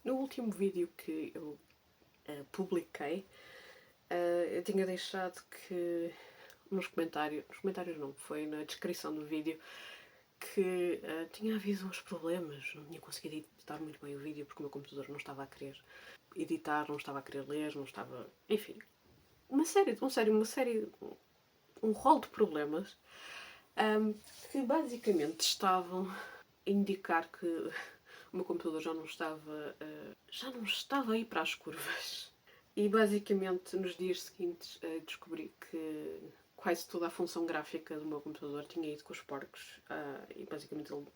No último vídeo que eu publiquei, eu tinha deixado que nos comentários não, foi na descrição do vídeo, que tinha havido uns problemas, não tinha conseguido editar muito bem o vídeo porque o meu computador não estava a querer editar, não estava a querer ler, não estava... Enfim, um rol de problemas que basicamente estavam a indicar que o meu computador já não estava a ir para as curvas. E basicamente nos dias seguintes descobri que quase toda a função gráfica do meu computador tinha ido com os porcos e basicamente ele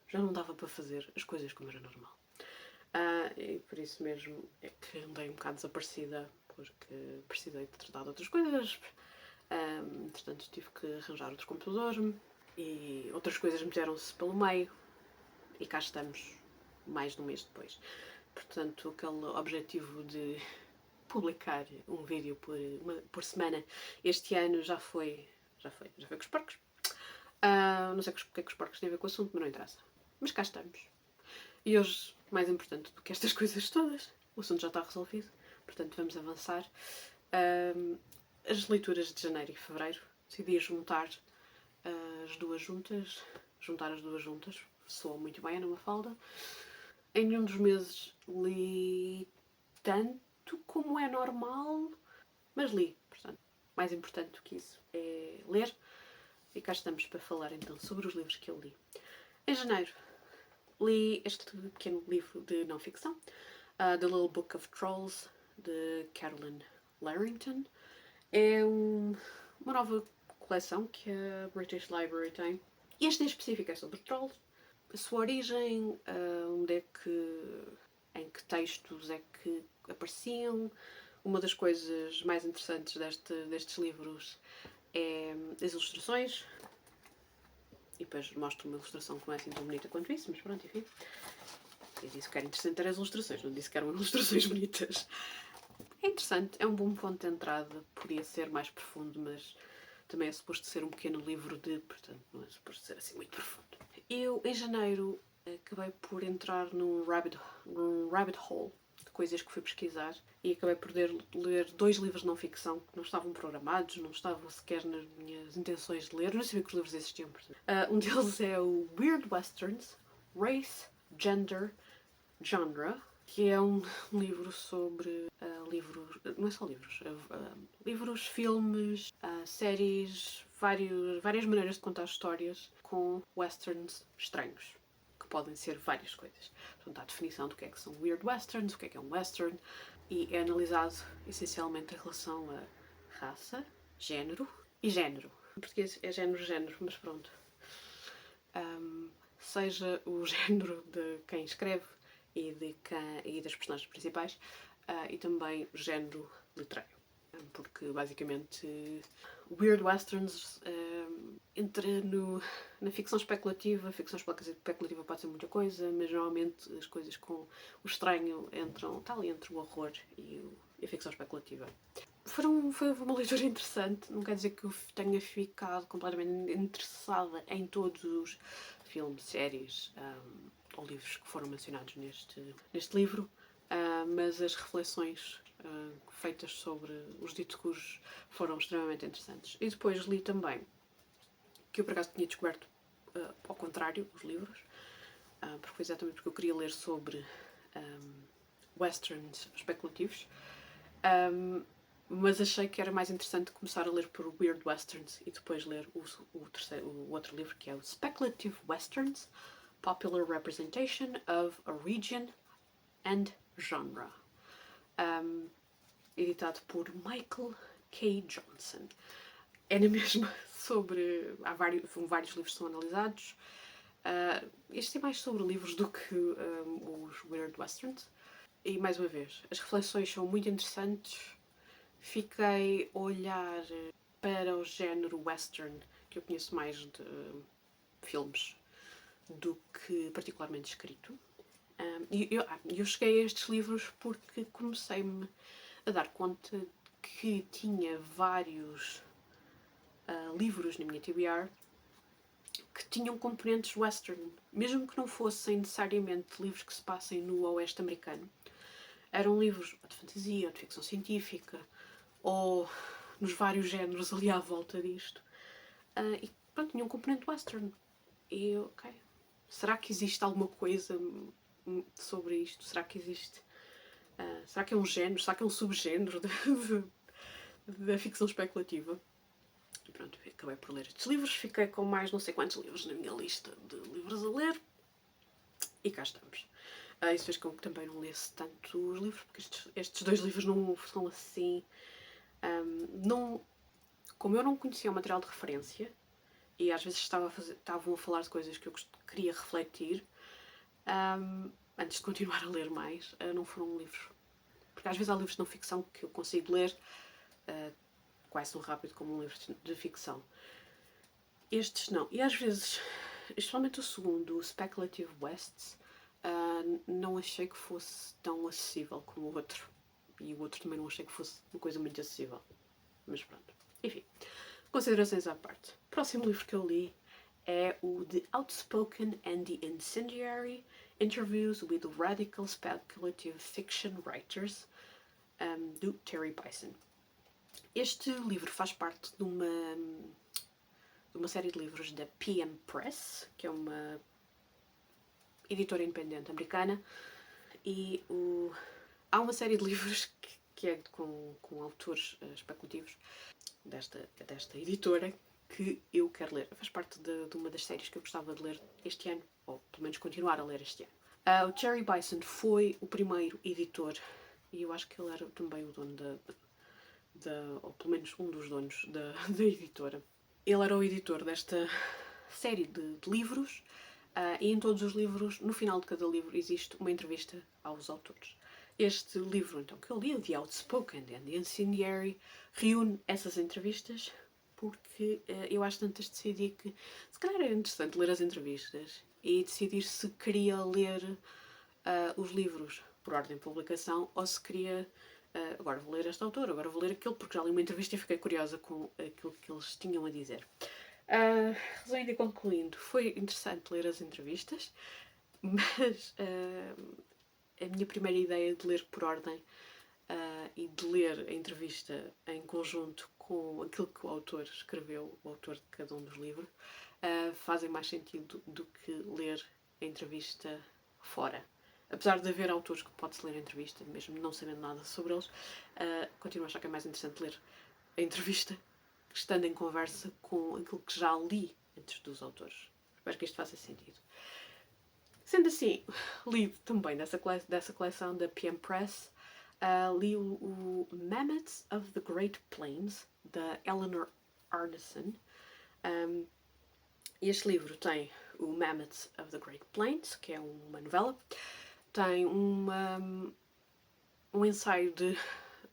já não dava para fazer as coisas como era normal. E por isso mesmo é que andei um bocado desaparecida, porque precisei de tratar de outras coisas. Entretanto tive que arranjar outro computador e outras coisas meteram-se pelo meio e cá estamos mais de um mês depois. Portanto, aquele objetivo de publicar um vídeo por semana este ano já foi com os porcos. Não sei o que é que os porcos têm a ver com o assunto, mas não interessa. Mas cá estamos. E hoje, mais importante do que estas coisas todas, o assunto já está resolvido, portanto vamos avançar. As leituras de janeiro e fevereiro, decidi juntar as duas juntas. Juntar as duas juntas, soa muito bem numa falda. Em nenhum dos meses li tanto como é normal, mas li, portanto, mais importante do que isso é ler. E cá estamos para falar então sobre os livros que eu li. Em janeiro li este pequeno livro de não-ficção, The Little Book of Trolls, de Carolyn Larrington. É uma nova coleção que a British Library tem. Este em específico é sobre trolls. A sua origem, onde é que, em que textos é que apareciam. Uma das coisas mais interessantes destes livros é as ilustrações. E depois mostro uma ilustração que não é assim tão bonita quanto isso, mas pronto, enfim. Eu disse que era interessante ter as ilustrações, não disse que eram ilustrações bonitas. É interessante, é um bom ponto de entrada, podia ser mais profundo, mas também é suposto ser um pequeno livro portanto não é suposto ser assim muito profundo. Eu, em janeiro, acabei por entrar num rabbit hole de coisas que fui pesquisar e acabei por ler 2 livros de não-ficção que não estavam programados, não estavam sequer nas minhas intenções de ler, não sabia que os livros existiam. Um deles é o Weird Westerns, Race, Gender, Genre, que é um livro sobre livros, não é só livros, livros, filmes, séries, várias maneiras de contar histórias com westerns estranhos, que podem ser várias coisas. Portanto, há a definição do que é que são weird westerns, o que é um western, e é analisado essencialmente em relação a raça, género e género. Em português é género, mas pronto. Seja o género de quem escreve e das personagens principais, e também o género literário. Porque basicamente Weird Westerns entra na ficção especulativa. A ficção especulativa pode ser muita coisa, mas normalmente as coisas com o estranho está ali entre o horror e a ficção especulativa. Foi uma leitura interessante, não quer dizer que eu tenha ficado completamente interessada em todos os filmes, séries ou livros que foram mencionados neste livro, mas as reflexões feitas sobre os ditos cujos foram extremamente interessantes. E depois li também, que eu por acaso tinha descoberto ao contrário, os livros, porque foi exatamente porque eu queria ler sobre westerns especulativos, mas achei que era mais interessante começar a ler por Weird Westerns e depois ler o outro livro, que é o Speculative Westerns, Popular Representation of a Region and Genre, editado por Michael K. Johnson. É na mesma sobre... vários livros que são analisados. Este é mais sobre livros do que os Weird Westerns. E, mais uma vez, as reflexões são muito interessantes. Fiquei a olhar para o género western, que eu conheço mais de filmes do que particularmente escrito. Eu cheguei a estes livros porque comecei-me a dar conta que tinha vários livros na minha TBR que tinham componentes western, mesmo que não fossem necessariamente livros que se passem no oeste americano. Eram livros de fantasia, ou de ficção científica, ou nos vários géneros ali à volta disto. E pronto, tinha um componente western. E eu, ok, será que existe alguma coisa sobre isto? Será que existe... será que é um género? Será que é um subgénero da ficção especulativa? E pronto, acabei por ler estes livros. Fiquei com mais não sei quantos livros na minha lista de livros a ler. E cá estamos. Isso fez com que também não lesse tanto os livros, porque estes dois livros não são assim... não, como eu não conhecia o material de referência, e às vezes estavam a falar de coisas que eu queria refletir, antes de continuar a ler mais, não foram livros. Porque às vezes há livros de não ficção que eu consigo ler quase tão rápido como um livro de ficção. Estes não. E às vezes, especialmente o segundo, o Speculative Wests, não achei que fosse tão acessível como o outro. E o outro também não achei que fosse uma coisa muito acessível. Mas pronto. Enfim, considerações à parte. O próximo livro que eu li é o The Outspoken and the Incendiary Interviews with Radical Speculative Fiction Writers, do Terry Bison. Este livro faz parte de uma série de livros da PM Press, que é uma editora independente americana, e há uma série de livros que é com autores especulativos desta editora que eu quero ler. Faz parte de uma das séries que eu gostava de ler este ano, ou pelo menos continuar a ler este ano. O Terry Bison foi o primeiro editor, e eu acho que ele era também o dono ou pelo menos um dos donos da editora. Ele era o editor desta série de livros, e em todos os livros, no final de cada livro, existe uma entrevista aos autores. Este livro, então, que eu li, o The Outspoken and the Incendiary, reúne essas entrevistas, porque eu às tantas decidi que se calhar era interessante ler as entrevistas e decidir se queria ler os livros por ordem de publicação ou se queria agora vou ler este autor, agora vou ler aquele, porque já li uma entrevista e fiquei curiosa com aquilo que eles tinham a dizer. Resumindo e concluindo, foi interessante ler as entrevistas, mas a minha primeira ideia de ler por ordem e de ler a entrevista em conjunto com aquilo que o autor escreveu, o autor de cada um dos livros, fazem mais sentido do que ler a entrevista fora. Apesar de haver autores que pode-se ler a entrevista, mesmo não sabendo nada sobre eles, continuo a achar que é mais interessante ler a entrevista, estando em conversa com aquilo que já li antes dos autores. Espero que isto faça sentido. Sendo assim, li também dessa coleção da PM Press, li o Mammoths of the Great Plains, da Eleanor Arneson. Este livro tem o Mammoths of the Great Plains, que é uma novela. Tem um ensaio de...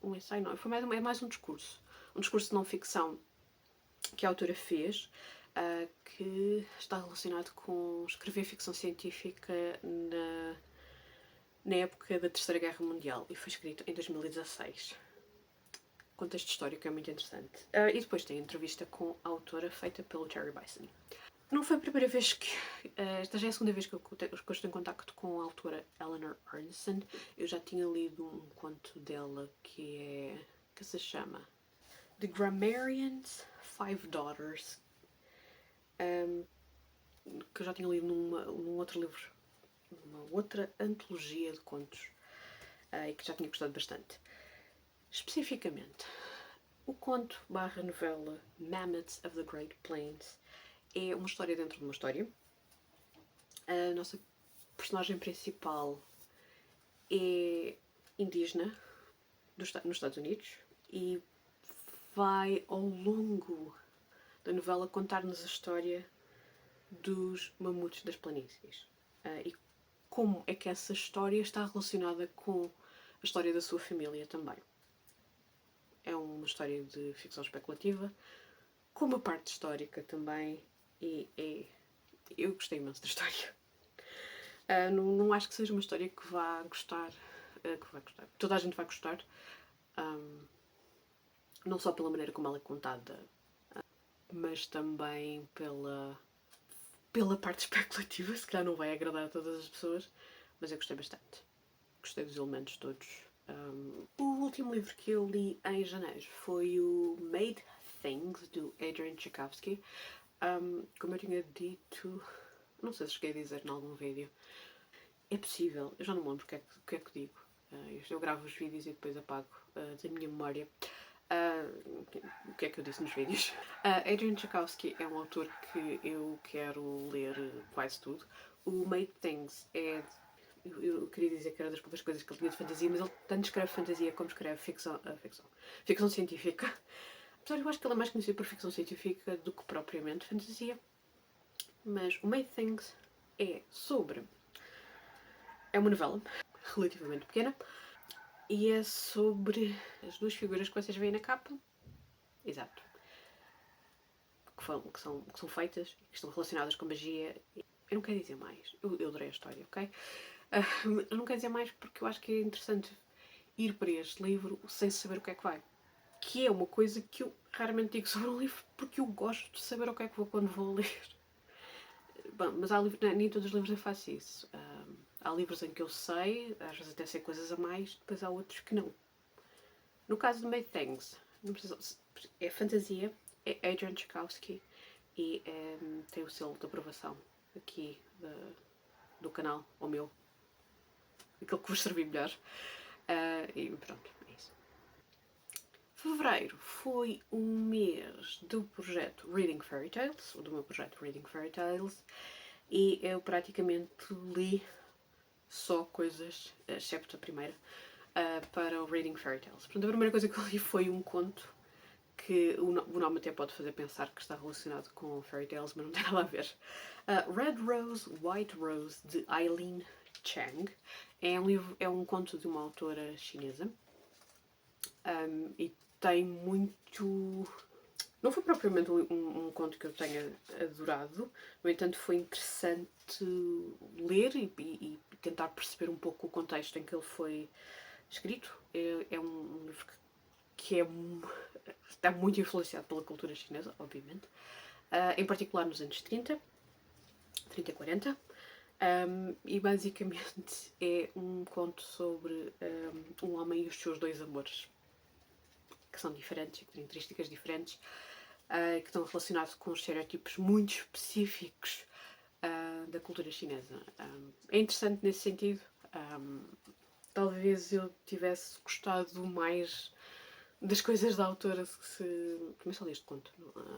Um ensaio não, é mais um discurso. Um discurso de não-ficção que a autora fez, que está relacionado com escrever ficção científica na época da Terceira Guerra Mundial, e foi escrito em 2016. Contexto histórico é muito interessante. E depois tem a entrevista com a autora feita pelo Terry Bison. Não foi a primeira vez que... esta já é a segunda vez que eu estou em contacto com a autora Eleanor Arneson. Eu já tinha lido um conto dela que se chama The Grammarian's Five Daughters, que eu já tinha lido num outro livro, numa outra antologia de contos, e que já tinha gostado bastante. Especificamente, o conto / novela Mammoths of the Great Plains é uma história dentro de uma história. A nossa personagem principal é indígena nos Estados Unidos e vai ao longo da novela contar-nos a história dos mamutos das planícies, e como é que essa história está relacionada com a história da sua família também. É uma história de ficção especulativa, com uma parte histórica também, e eu gostei imenso da história. Não acho que seja uma história que vai gostar. Toda a gente vai gostar. Não só pela maneira como ela é contada, mas também pela pela parte especulativa, se calhar não vai agradar a todas as pessoas, mas eu gostei bastante. Gostei dos elementos todos. O último livro que eu li em janeiro foi o Made Things, do Adrian Tchaikovsky. Como eu tinha dito, não sei se cheguei a dizer em algum vídeo, é possível, eu já não me lembro o que é que digo. Eu gravo os vídeos e depois apago da minha memória. O que é que eu disse nos vídeos? Adrian Tchaikovsky é um autor que eu quero ler quase tudo. O Made Things é... Eu queria dizer que era das poucas coisas que ele tinha de fantasia, mas ele tanto escreve fantasia como escreve ficção científica. Apesar de eu acho que ele é mais conhecido por ficção científica do que propriamente fantasia. Mas o Made Things é sobre... É uma novela relativamente pequena e é sobre as duas figuras que vocês veem na capa. Exato. Que são feitas, que estão relacionadas com magia. Eu não quero dizer mais. Eu adorei a história, ok? Eu não quero dizer mais porque eu acho que é interessante ir para este livro sem saber o que é que vai. Que é uma coisa que eu raramente digo sobre um livro porque eu gosto de saber o que é que vou quando vou ler. Bom, mas nem todos os livros eu faço isso. Há livros em que eu sei, às vezes até sei coisas a mais, depois há outros que não. No caso do Made Things, não precisa, é fantasia, é Adrian Tchaikovsky e tem o selo de aprovação aqui do canal, o meu, aquele que vos servir melhor. E pronto, é isso. Fevereiro foi um mês do projeto Reading Fairy Tales, ou do meu projeto Reading Fairy Tales, e eu praticamente li só coisas, excepto a primeira, para o Reading Fairy Tales. Portanto, a primeira coisa que eu li foi um conto que o nome até pode fazer pensar que está relacionado com Fairy Tales, mas não tem nada a ver. Red Rose, White Rose, de Eileen Chang. É um conto de uma autora chinesa. E tem muito... Não foi propriamente um conto que eu tenha adorado, no entanto foi interessante ler e tentar perceber um pouco o contexto em que ele foi escrito. É um livro que está muito influenciado pela cultura chinesa, obviamente, em particular nos anos 30 e 40. E basicamente é um conto sobre um homem e os seus dois amores, que são diferentes, que têm características diferentes, que estão relacionados com estereótipos muito específicos da cultura chinesa. É interessante nesse sentido. Talvez eu tivesse gostado mais das coisas da autora se... Também só li este conto,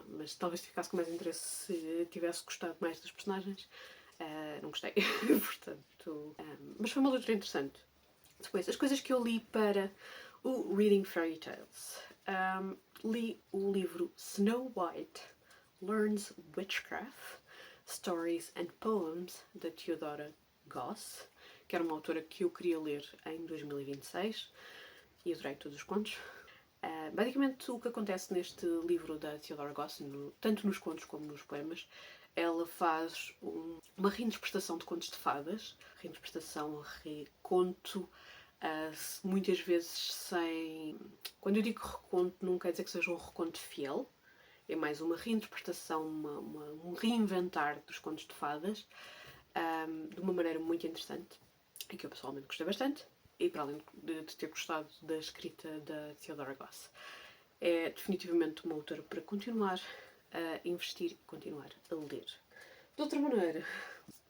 mas talvez ficasse com mais interesse se tivesse gostado mais dos personagens. Não gostei, portanto... mas foi uma leitura interessante. Depois, as coisas que eu li para o Reading Fairy Tales. Li o livro Snow White Learns Witchcraft, Stories and Poems, da Theodora Goss, que era uma autora que eu queria ler em 2026 e adorei todos os contos. Basicamente, o que acontece neste livro da Theodora Goss, tanto nos contos como nos poemas, ela faz uma reinterpretação de contos de fadas, reconto, muitas vezes sem... Quando eu digo reconto, não quer dizer que seja um reconto fiel, é mais uma reinterpretação, um reinventar dos contos de fadas, de uma maneira muito interessante, e que eu pessoalmente gostei bastante, e para além de ter gostado da escrita da Theodora Goss. É definitivamente uma autora para continuar a investir e continuar a ler. De outra maneira,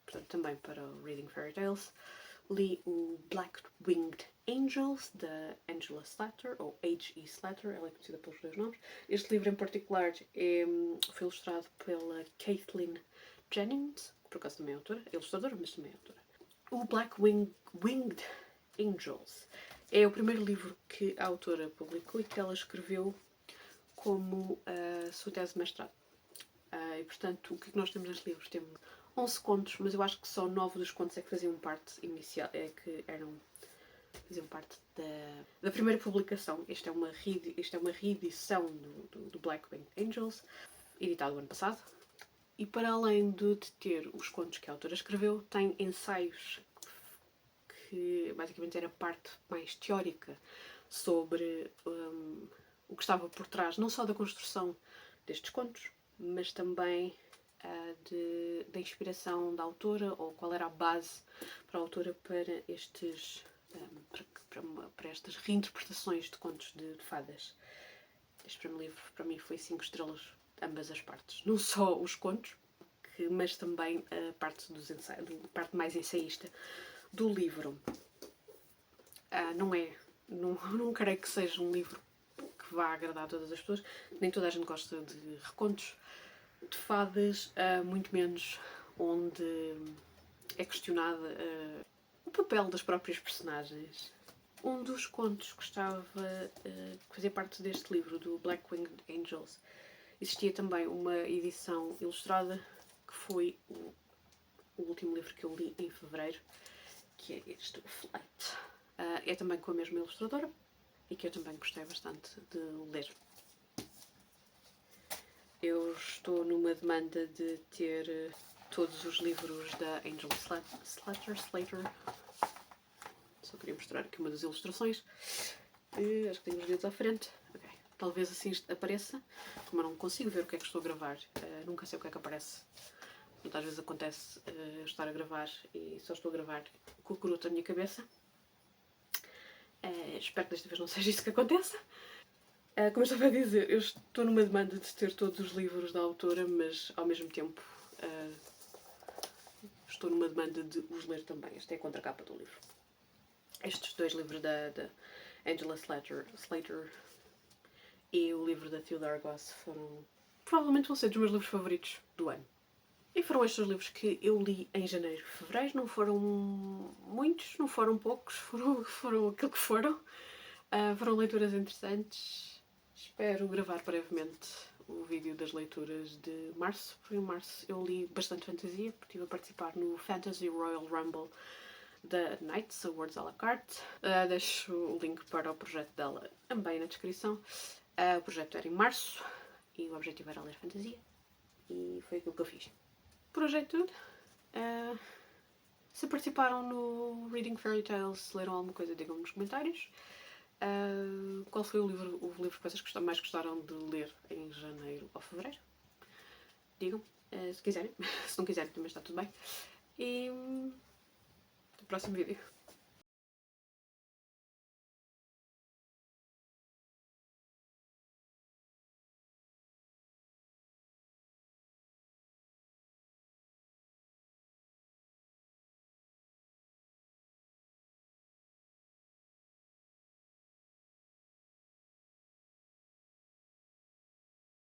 portanto, também para o Reading Fairy Tales, li o Black Winged Angels, da Angela Slatter, ou H.E. Slatter, ela é conhecida pelos dois nomes. Este livro em particular foi ilustrado pela Kathleen Jennings, que por acaso também é autora, é ilustradora, mas também é autora. O Black Winged Angels é o primeiro livro que a autora publicou e que ela escreveu como a sua tese de mestrado. E portanto, o que nós temos neste livro? Temos 11 contos, mas eu acho que só 9 dos contos é que faziam parte inicial, faziam parte da primeira publicação. Esta é uma reedição do Black Winged Angels, editado ano passado. E para além de ter os contos que a autora escreveu, tem ensaios que basicamente era a parte mais teórica sobre o que estava por trás, não só da construção destes contos, mas também da inspiração da autora, ou qual era a base para a autora para para estas reinterpretações de contos de fadas. Este primeiro livro para mim foi 5 estrelas, ambas as partes. Não só os contos, mas também a parte a parte mais ensaísta do livro. Não creio que seja um livro que vá agradar a todas as pessoas. Nem toda a gente gosta de recontos de fadas, muito menos onde é questionado o papel das próprias personagens. Um dos contos que que fazia parte deste livro, do Black Winged Angels, existia também uma edição ilustrada, que foi o último livro que eu li em fevereiro, que é este, o Flight. É também com a mesma ilustradora e que eu também gostei bastante de ler. Eu estou numa demanda de ter todos os livros da Angel Slater. Só queria mostrar aqui uma das ilustrações. Acho que tenho os dedos à frente. Okay. Talvez assim apareça. Como eu não consigo ver o que é que estou a gravar, nunca sei o que é que aparece. Muitas vezes acontece eu estar a gravar e só estou a gravar com o curuto na minha cabeça. Espero que desta vez não seja isso que aconteça. Como eu estava a dizer, eu estou numa demanda de ter todos os livros da autora, mas ao mesmo tempo estou numa demanda de os ler também. Esta é a contracapa do livro. Estes 2 livros da Angela Slater e o livro da Theodore Goss provavelmente vão ser dos meus livros favoritos do ano. E foram estes os livros que eu li em janeiro e fevereiro. Não foram muitos, não foram poucos, foram aquilo que foram. Foram leituras interessantes. Espero gravar brevemente o vídeo das leituras de março. Porque em março eu li bastante fantasia, porque estive a participar no Fantasy Royal Rumble da Knights Awards à la carte. Deixo o link para o projeto dela também na descrição. O projeto era em março e o objetivo era ler fantasia. E foi aquilo que eu fiz. Por hoje é tudo. Se participaram no Reading Fairy Tales, se leram alguma coisa, digam-me nos comentários. Qual foi o livro que vocês mais gostaram de ler em janeiro ou fevereiro? Digam, se quiserem. Se não quiserem também está tudo bem. E até o próximo vídeo.